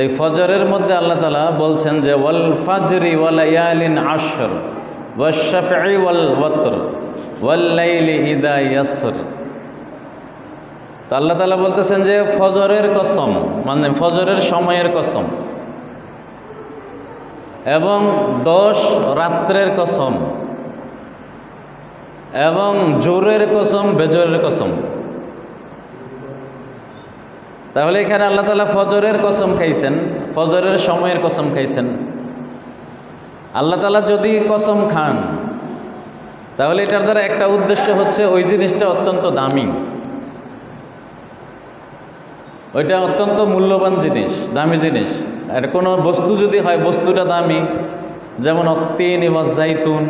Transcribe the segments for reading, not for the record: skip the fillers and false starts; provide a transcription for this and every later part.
এই ফজরের মধ্যে আল্লাহ তাআলা বলছেন যে ওয়াল ফাজরি ওয়া লায়ালিন আশর ওয়াশ শাফঈ ওয়াল ওয়াতর ওয়াল লাইলি ইযা ইয়াসর। তো আল্লাহ তাআলা বলতেছেন যে ফজরের কসম, মানে ফজরের সময়ের কসম, এবং 10 রাত্রের কসম, এবং জোরের কসম, বেজোরের কসম। তাহলে এখানে আল্লাহ তাআলা ফজরের কসম খাইছেন, ফজরের সময়ের কসম খাইছেন। আল্লাহ তাআলা যদি কসম খান তাহলে এটার দ্বারা একটা উদ্দেশ্য হচ্ছে ওই জিনিসটা অত্যন্ত দামি, ওইটা অত্যন্ত মূল্যবান জিনিস, দামি জিনিস। আর কোনো বস্তু যদি হয় বস্তুটা দামি, যেমন অত্তিন ওয়া জাইতুন,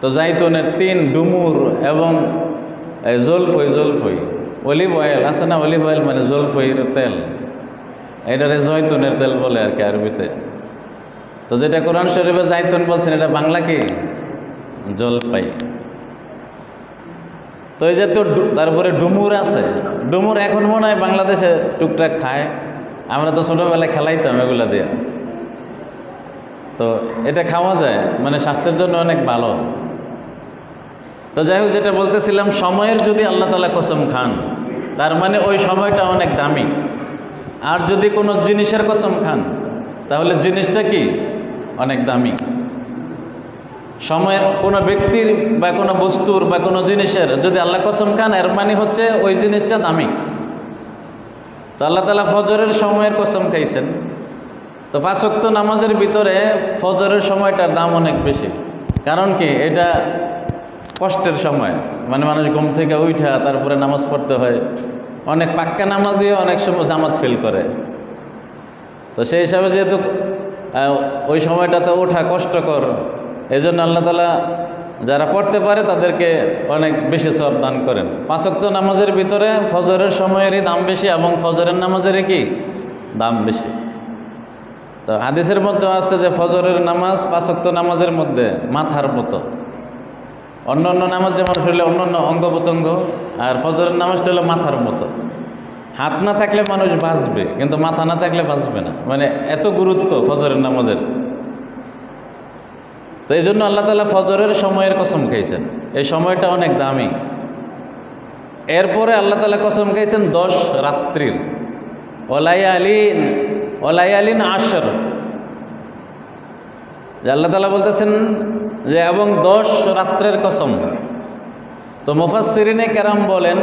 তো জাইতুনের তিন, ডুমুর এবং জলফই, অলিভ অয়েল আছে না, অলিভ অয়েল মানে জলফইয়ের তেল, এটারে জয়তুনের তেল বলে আর কি আরবিতে। তো যেটা কোরআন শরীফে জাইতুন বলছেন, এটা বাংলা কি? জলপাই। তো এই যে তো তারপরে ডুমুর আছে, ডুমুর এখন মনে হয় বাংলাদেশে টুকটাক খায়, আমরা তো ছোটোবেলায় খেলাইতাম এগুলা দিয়ে। তো এটা খাওয়া যায়, মানে স্বাস্থ্যের জন্য অনেক ভালো। তো যাই হোক, যেটা বলতেছিলাম, সময়ের যদি আল্লাহ তাআলা কসম খান তার মানে ওই সময়টা অনেক দামি। আর যদি কোনো জিনিসের কসম খান তাহলে জিনিসটা কি? অনেক দামি। সময়ের কোনো ব্যক্তির বা কোনো বস্তুর বা কোনো জিনিসের যদি আল্লাহ কসম খান, এর মানে হচ্ছে ওই জিনিসটা দামি। তো আল্লাহ তাআলা ফজরের সময়ের কসম খাইছেন। তো 5 ওয়াক্ত নামাজের ভিতরে ফজরের সময়টার দাম অনেক বেশি। কারণ কি? এটা কষ্টের সময়, মানে মানুষ ঘুম থেকে উঠা তারপরে নামাজ পড়তে হয়। অনেক পাক্কা নামাজিও অনেক সময় জামাত ফেল করে। তো সেই হিসাবে যেহেতু ওই সময়টাতে ওঠা কষ্টকর, এই জন্য আল্লাহ তাআলা যারা পড়তে পারে তাদেরকে অনেক বেশি সওয়াব দান করেন। 5 ওয়াক্ত নামাজের ভিতরে ফজরের সময়েরই দাম বেশি এবং ফজরের নামাজেরই কি দাম বেশি। তো হাদিসের মধ্যে আছে যে ফজরের নামাজ 5 ওয়াক্ত নামাজের মধ্যে মাথার মতো। অন্য অন্য নামাজ যেমন শরীরে অন্য অন্য অঙ্গ প্রত্যঙ্গ, আর ফজরের নামাজটা হলো মাথার মতো। হাত না থাকলে মানুষ বাঁচবে, কিন্তু মাথা না থাকলে বাঁচবে না, মানে এত গুরুত্ব ফজরের নামাজের। তো এই জন্য আল্লাহ তাআলা ফজরের সময়ের কসম খাইছেন, এই সময়টা অনেক দামি। এরপরে আল্লাহ তাআলা কসম খাইছেন 10 রাত্রির, ওয়ালায়ালিন আশর। যে আল্লাহ তাআলা বলতেছেন যে এবং 10 রাত্রের কসম। তো মুফাসসিরিনে কেরাম বলেন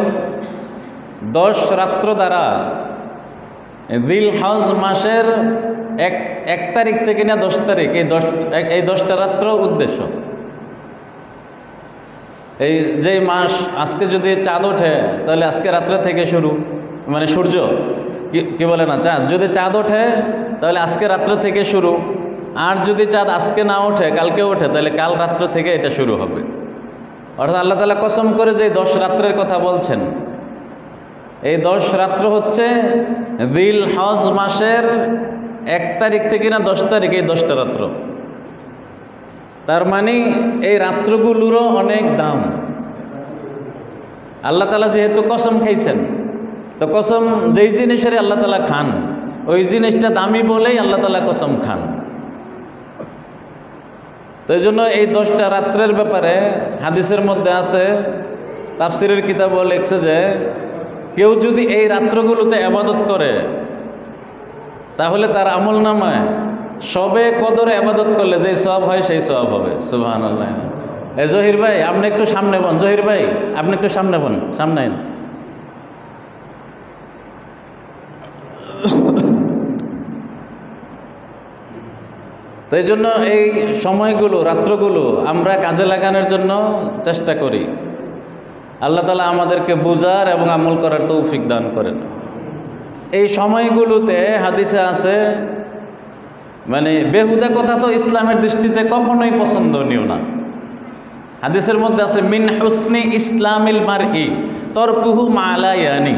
10 রাত্র দ্বারা জিলহজ মাসের 1 তারিখ থেকে না 10 তারিখ, এই 10টা রাত্র উদ্দেশ্য। এই যে মাস, আজকে যদি চাঁদ ওঠে তাহলে আজকে রাত্রে থেকে শুরু, মানে সূর্য কি বলে না, চাঁদ, যদি চাঁদ ওঠে তাহলে আজকে রাত্র থেকে শুরু। আর যদি চাঁদ আজকে না ওঠে, কালকে ওঠে, তাহলে কাল রাত্র থেকে এটা শুরু হবে। অর্থাৎ আল্লাহ তাআলা কসম করে যে 10 রাত্রের কথা বলছেন, এই 10 রাত্র হচ্ছে জিলহজ মাসের 1 তারিখ থেকে না 10 তারিখ, এই 10টা রাত্র। তার মানে এই রাত্রগুলোরও অনেক দাম। আল্লাহ তাআলা যেহেতু কসম খাইছেন, তো কসম যেই জিনিসের আল্লাহ তাআলা খান, ওই জিনিসটা দামি বলেই আল্লাহ তাআলা কসম খান। তো এই জন্য এই 10টা রাত্রের ব্যাপারে হাদিসের মধ্যে আছে, তাফসিরের কিতাবও লেখছে যে কেউ যদি এই রাত্রগুলোতে ইবাদত করে তাহলে তার আমল নামায় সবে কদরে ইবাদত করলে যেই সওয়াব হয় সেই সওয়াব হবে। সুবহানাল্লাহ। এই জহির ভাই আপনি একটু সামনে বন, জহির ভাই আপনি একটু সামনে বন, সামনে আইন। তো এই জন্য এই সময়গুলো, রাত্রগুলো আমরা কাজে লাগানোর জন্য চেষ্টা করি। আল্লাহ তাআলা আমাদেরকে বুঝার এবং আমল করার তৌফিক দান করেন। এই সময়গুলোতে হাদিসে আছে, মানে বেহুদা কথা তো ইসলামের দৃষ্টিতে কখনোই পছন্দনীয় না। হাদিসের মধ্যে আছে মিন হুসনি ইসলামিল মারই তরকুহু মা লা ইয়ানি।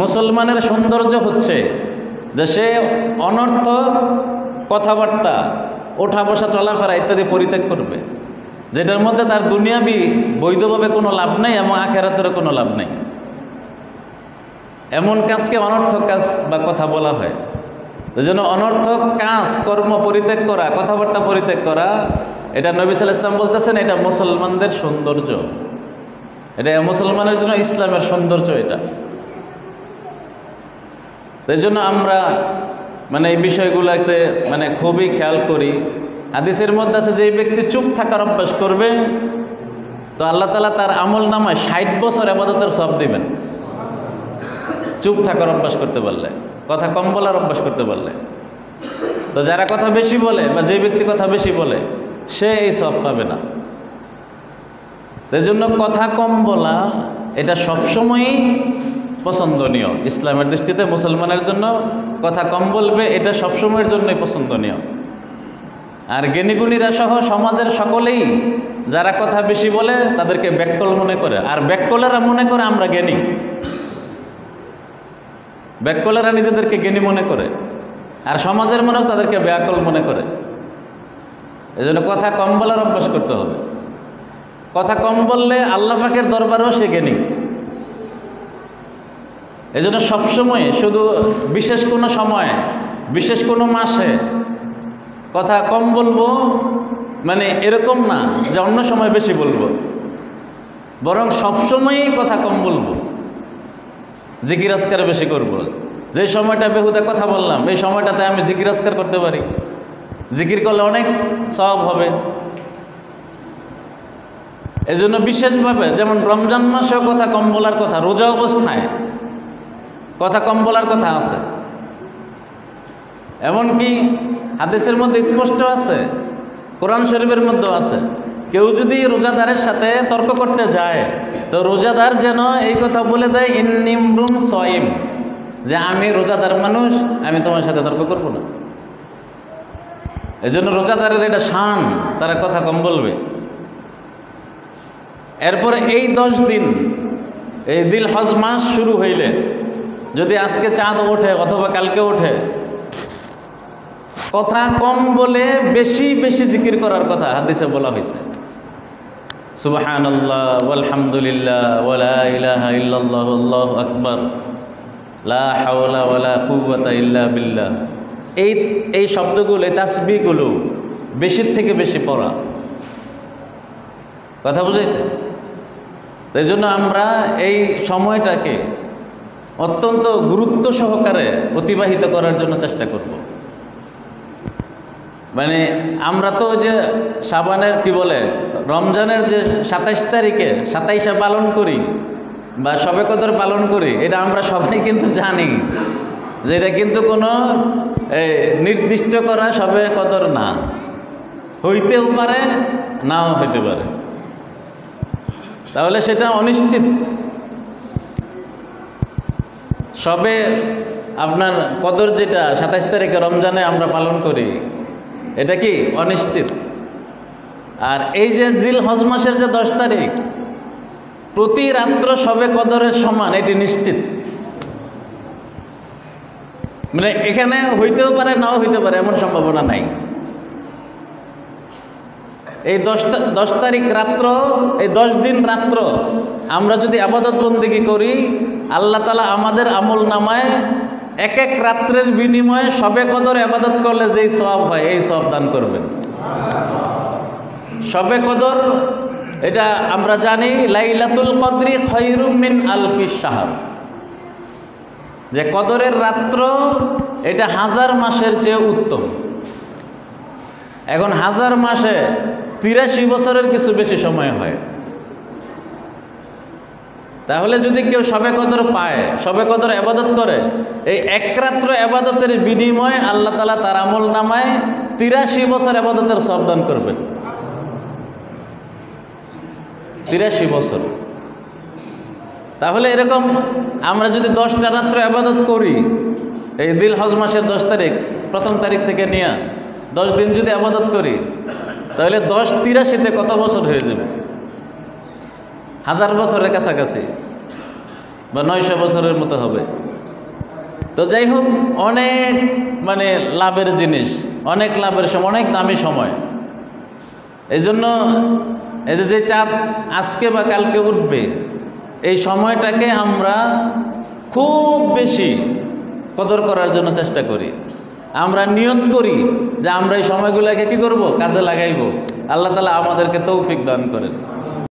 মুসলমানের সৌন্দর্য হচ্ছে যে সে অনর্থক কথাবার্তা, ওঠা বসা, চলাফেরা ইত্যাদি পরিত্যাগ করবে, যেটার মধ্যে তার দুনিয়াবি বৈধভাবে কোনো লাভ নেই এবং আখিরাতেরও কোনো লাভ নেই। এমন কাজকে অনর্থক কাজ বা কথা বলা হয়। এই জন্য অনর্থক কাজ কর্ম পরিত্যাগ করা, কথাবার্তা পরিত্যাগ করা, এটা নবী সাল্লাল্লাহু আলাইহি ওয়াসাল্লাম বলতেছেন এটা মুসলমানদের সৌন্দর্য, এটা মুসলমানের জন্য ইসলামের সৌন্দর্য এটা। এই জন্য আমরা মানে এই বিষয়গুলোতে মানে খুবই খেয়াল করি। হাদিসের মধ্যে আছে যে ব্যক্তি চুপ থাকার অভ্যাস করবে তো আল্লাহ তাআলা তার আমল নামায় 60 বছর ইবাদতের সওয়াব দিবেন। চুপ থাকার অভ্যাস করতে পারলে, কথা কম বলার অভ্যাস করতে পারলে। তো যারা কথা বেশি বলে বা যে ব্যক্তি কথা বেশি বলে সে এই সওয়াব পাবে না। এই জন্য কথা কম বলা এটা সবসময়ই পছন্দনীয়। ইসলামের দৃষ্টিতে মুসলমানের জন্য কথা কম বলবে এটা সবসময়ের জন্যই পছন্দনীয়। আর জ্ঞানীগুণীরা সহ সমাজের সকলেই যারা কথা বেশি বলে তাদেরকে ব্যাককল মনে করে, আর ব্যাককলেরা মনে করে আমরা জ্ঞানী। ব্যাককলেরা নিজেদেরকে জ্ঞানী মনে করে, আর সমাজের মানুষ তাদেরকে ব্যাকল মনে করে। এই জন্য কথা কম বলার অভ্যাস করতে হবে। কথা কম বললে আল্লাহ পাকের দরবারেও সে জ্ঞানী। এই জন্য সবসময় শুধু বিশেষ কোনো সময়, বিশেষ কোনো মাসে কথা কম বলবো মানে এরকম না যে অন্য সময় বেশি বলবো, বরং সবসময়ই কথা কম বলবো, জিকির আজকার বেশি করব। যে সময়টা বেহুদা কথা বললাম এই সময়টাতে আমি জিকির আজকার করতে পারি, জিকির করলে অনেক সওয়াব হবে। এই জন্য বিশেষভাবে যেমন রমজান মাসেও কথা কম বলার কথা, রোজা অবস্থায় কথা কম বলার কথা আছে। এমনকি হাদিসের মধ্যে স্পষ্ট আছে, কোরআন শরীফের মধ্যেও আছে, কেউ যদি রোজাদারের সাথে তর্ক করতে যায় তো রোজাদার যেন এই কথা বলে দেয় ইন্নী ইমরুন সাইম, যে আমি রোজাদার মানুষ, আমি তোমার সাথে তর্ক করব না। এই জন্য রোজাদারের এটা শান, তারা কথা কম বলবে। এরপরে এই 10 দিন, এই জিলহজ মাস শুরু হইলে যদি আজকে চাঁদ ওঠে অথবা কালকে ওঠে, কথা কম বলে বেশি বেশি জিকির করার কথা হাদিসে বলা হয়েছে। সুবহানাল্লাহ ওয়ালহামদুলিল্লাহ ওয়ালা ইলাহা ইল্লাল্লাহ আল্লাহু আকবার লা হাওলা ওয়ালা কুওয়াতা ইল্লা বিল্লাহ। এই শব্দগুলো, এই তাসবিহগুলো বেশির থেকে বেশি পড়া, কথা বুঝাইছে? তাই জন্য আমরা এই সময়টাকে অত্যন্ত গুরুত্ব সহকারে অতিবাহিত করার জন্য চেষ্টা করব। মানে আমরা তো যে শাবানের কি বলে রমজানের যে 27 তারিখে 27 পালন করি বা শবে কদর পালন করি, এটা আমরা সবাই কিন্তু জানি যে এটা কিন্তু কোনো নির্দিষ্ট করা শবে কদর না, হইতেও পারে নাও হইতে পারে, তাহলে সেটা অনিশ্চিত। সবে আপনার কদর যেটা 27 তারিখে রমজানে আমরা পালন করি এটা কি অনিশ্চিত। আর এই যে জিলহজ মাসের যে 10 তারিখ প্রতি রাত্র সবে কদরের সমান, এটি নিশ্চিত। মানে এখানে হইতেও পারে নাও হইতে পারে এমন সম্ভাবনা নাই। এই 10 তারিখ রাত্র, এই 10 দিন রাত্র আমরা যদি আবাদত বন্দেগী করি, আল্লাহ তাআলা আমাদের আমল নামায় এক এক রাত্রের বিনিময়ে শবে কদর ইবাদত করলে যেই সওয়াব হয় এই সওয়াব দান করবেন। শবে কদর এটা আমরা জানি লাইলাতুল কদরি খায়রুম মিন আলফিশ শাহর, যে কদরের রাত্র এটা 1000 মাসের চেয়ে উত্তম। এখন 1000 মাসে 83 বছরের কিছু বেশি সময় হয়। তাহলে যদি কেউ শবে কদর পায়, শবে কদর ইবাদত করে, এই এক রাত্র ইবাদতের বিনিময়ে আল্লাহ তাআলা তার আমল নামায় 83 বছর ইবাদতের সওয়াব দান করবেন। 83 বছর। তাহলে এরকম আমরা যদি 10টা রাত্র ইবাদত করি, এই জিলহজ মাসের 10 তারিখ, প্রথম তারিখ থেকে নিয়ে 10 দিন যদি ইবাদত করি, তাহলে 10 83-তে কত বছর হয়ে যাবে? 1000 বছরের কাছাকাছি বা 900 বছরের মতো হবে। তো যাই হোক, অনেক মানে লাভের জিনিস, অনেক লাভের সময়, অনেক দামি সময়। এই জন্য এই যে চাঁদ আজকে বা কালকে উঠবে, এই সময়টাকে আমরা খুব বেশি কদর করার জন্য চেষ্টা করি। আমরা নিয়ত করি যে আমরা এই সময়গুলোকে কী করব, কাজে লাগাইব। আল্লাহ তাআলা আমাদেরকে তৌফিক দান করেন।